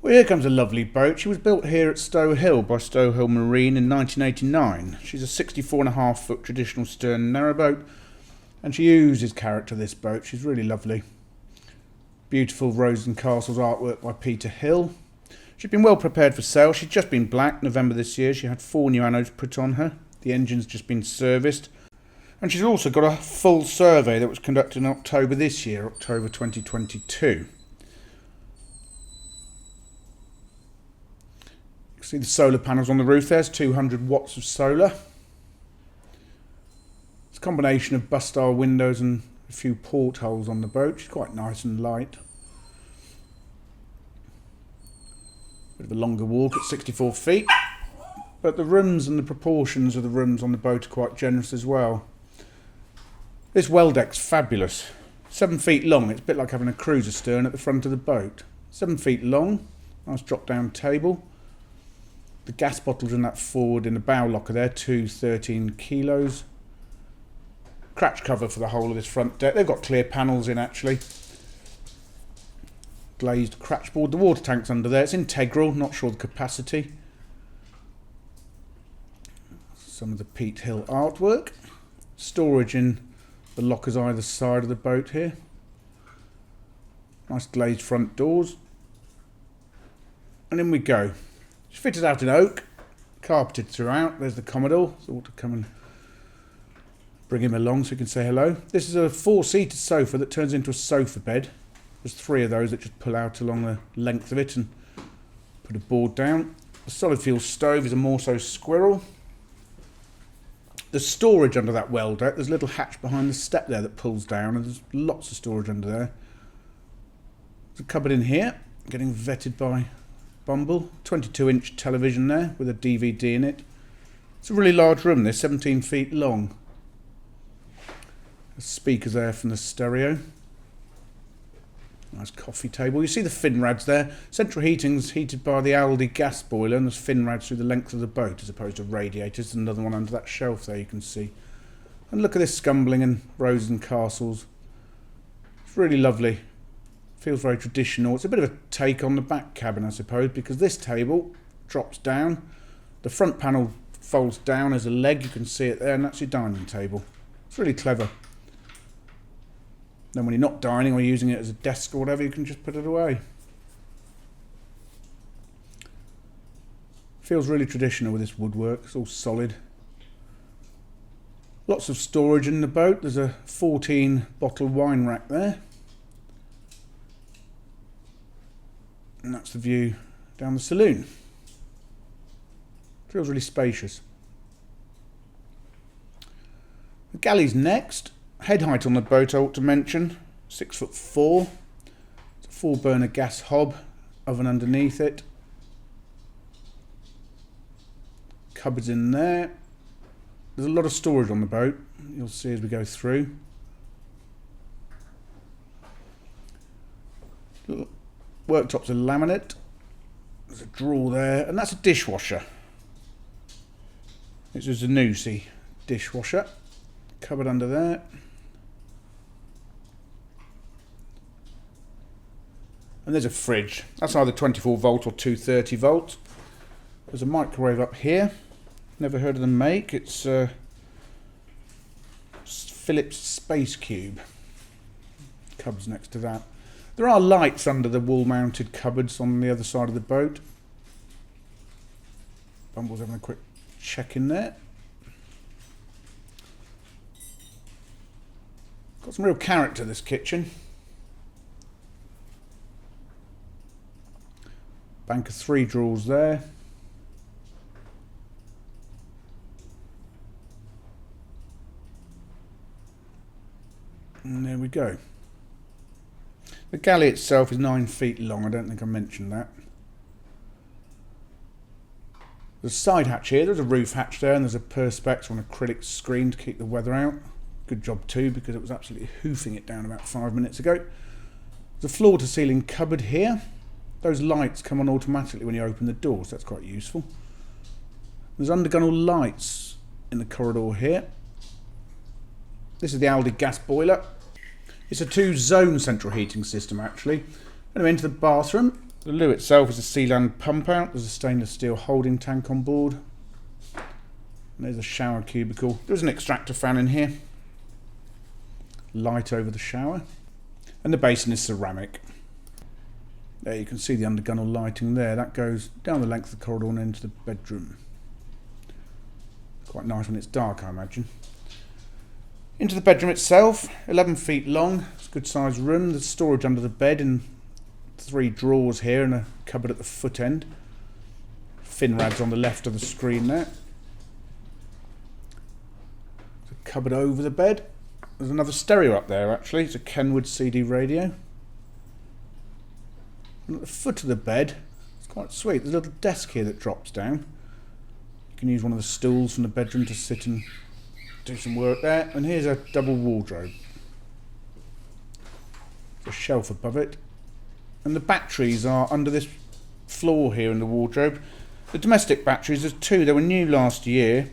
Well, here comes a lovely boat. She was built here at Stowe Hill by Stowe Hill Marine in 1989. She's a 64.5 foot traditional stern narrowboat, and she oozes character, this boat. She's really lovely. Beautiful Rose and Castles artwork by Peter Hill. She's been well prepared for sail. She's just been blacked November this year. She had 4 new anodes put on her. The engine's just been serviced. And she's also got a full survey that was conducted in October this year, October 2022. See the solar panels on the roof. There's 200 watts of solar. It's a combination of bus style windows and a few portholes on the boat. She's quite nice and light. Bit of a longer walk at 64 feet, but the rooms and the proportions of the rooms on the boat are quite generous as well. This well deck's fabulous. 7 feet long. It's a bit like having a cruiser stern at the front of the boat. 7 feet long. Nice drop down table. The gas bottles in that forward in the bow locker there, 13 kilos. Cratch cover for the whole of this front deck. They've got clear panels in actually. Glazed cratch board. The water tank's under there. It's integral, not sure the capacity. Some of the Pete Hill artwork. Storage in the lockers either side of the boat here. Nice glazed front doors. And in we go. It's fitted out in oak, carpeted throughout. There's the Commodore. Thought to come and bring him along so you can say hello. This is a 4-seater sofa that turns into a sofa bed. There's 3 of those that just pull out along the length of it and put a board down. The solid fuel stove is a Morso Squirrel. There's storage under that well deck. There's a little hatch behind the step there that pulls down, and there's lots of storage under there. There's a cupboard in here, getting vetted by Bumble. 22-inch television there with a DVD in it. It's a really large room, this, 17 feet long. There's speakers there from the stereo. Nice coffee table. You see the fin rads there. Central heating's heated by the Aldi gas boiler, and there's fin rads through the length of the boat as opposed to radiators. There's another one under that shelf there you can see. And look at this scumbling and roses and castles. It's really lovely. Feels very traditional. It's a bit of a take on the back cabin, I suppose, because this table drops down. The front panel folds down as a leg. You can see it there, and that's your dining table. It's really clever. Then when you're not dining or using it as a desk or whatever, you can just put it away. Feels really traditional with this woodwork. It's all solid. Lots of storage in the boat. There's a 14 bottle wine rack there. And that's the view down the saloon. Feels really spacious. The galley's next. Head height on the boat I ought to mention, 6'4". It's a 4-burner gas hob, oven underneath it. Cupboards in there. There's a lot of storage on the boat, you'll see as we go through. Worktops are laminate. There's a drawer there, and that's a dishwasher. It's a Zanussi dishwasher. Cupboard under there. And there's a fridge. That's either 24 volt or 230 volt. There's a microwave up here. Never heard of the make. It's Philips Space Cube. Cupboards next to that. There are lights under the wall-mounted cupboards on the other side of the boat. Bumble's having a quick check in there. Got some real character, this kitchen. Bank of 3 drawers there. And there we go. The galley itself is 9 feet long. I don't think I mentioned that. There's a side hatch here. There's a roof hatch there, and there's a perspex on an acrylic screen to keep the weather out. Good job too, because it was absolutely hoofing it down about 5 minutes ago. There's a floor to ceiling cupboard here. Those lights come on automatically when you open the door, so that's quite useful. There's undergunnel lights in the corridor here. This is the Aldi gas boiler. It's a 2-zone central heating system actually. Anyway, into the bathroom. The loo itself is a Sealand pump out. There's a stainless steel holding tank on board. And there's a shower cubicle. There's an extractor fan in here. Light over the shower. And the basin is ceramic. There you can see the undergunnel lighting there. That goes down the length of the corridor and into the bedroom. Quite nice when it's dark, I imagine. Into the bedroom itself, 11 feet long. It's a good sized room. There's storage under the bed and 3 drawers here and a cupboard at the foot end. Fin rads on the left of the screen there. There's a cupboard over the bed. There's another stereo up there actually. It's a Kenwood CD radio. And at the foot of the bed, it's quite sweet. There's a little desk here that drops down. You can use one of the stools from the bedroom to sit and do some work there. And here's a double wardrobe. There's a shelf above it. And the batteries are under this floor here in the wardrobe. The domestic batteries, there's 2. They were new last year.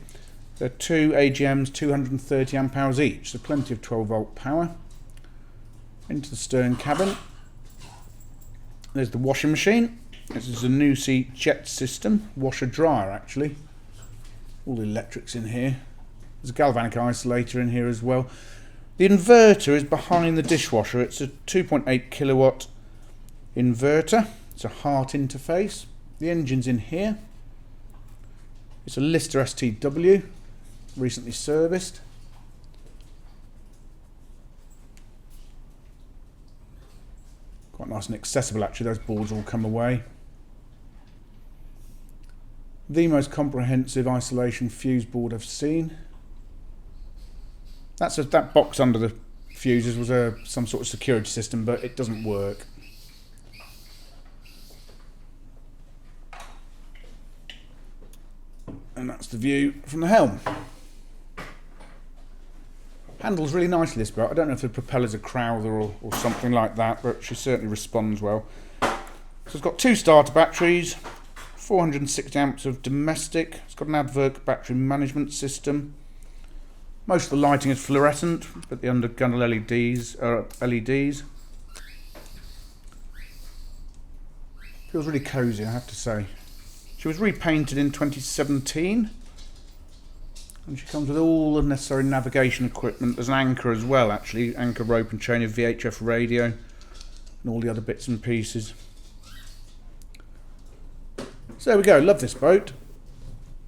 They're 2 AGMs, 230 amp hours each. So plenty of 12 volt power. Into the stern cabin. There's the washing machine. This is a new seat jet system. Washer dryer actually. All the electrics in here. There's a galvanic isolator in here as well. The inverter is behind the dishwasher. It's a 2.8 kilowatt inverter. It's a heart interface. The engine's in here. It's a Lister STW, recently serviced. Quite nice and accessible actually, those boards all come away. The most comprehensive isolation fuse board I've seen. That box under the fuses was some sort of security system, but it doesn't work. And that's the view from the helm. Handles really nicely this boat. I don't know if the propeller's a Crowther or something like that, but she certainly responds well. So it's got 2 starter batteries, 460 amps of domestic. It's got an Adverk battery management system. Most of the lighting is fluorescent, but the undergunnel LEDs are LEDs. Feels really cosy, I have to say. She was repainted in 2017. And she comes with all the necessary navigation equipment. There's an anchor as well, actually. Anchor, rope and chain, of VHF radio. And all the other bits and pieces. So there we go. Love this boat.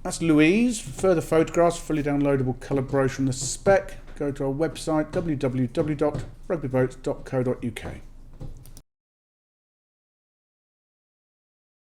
That's Louise. For further photographs, fully downloadable colour brochure on the spec, go to our website www.rugbyboats.co.uk.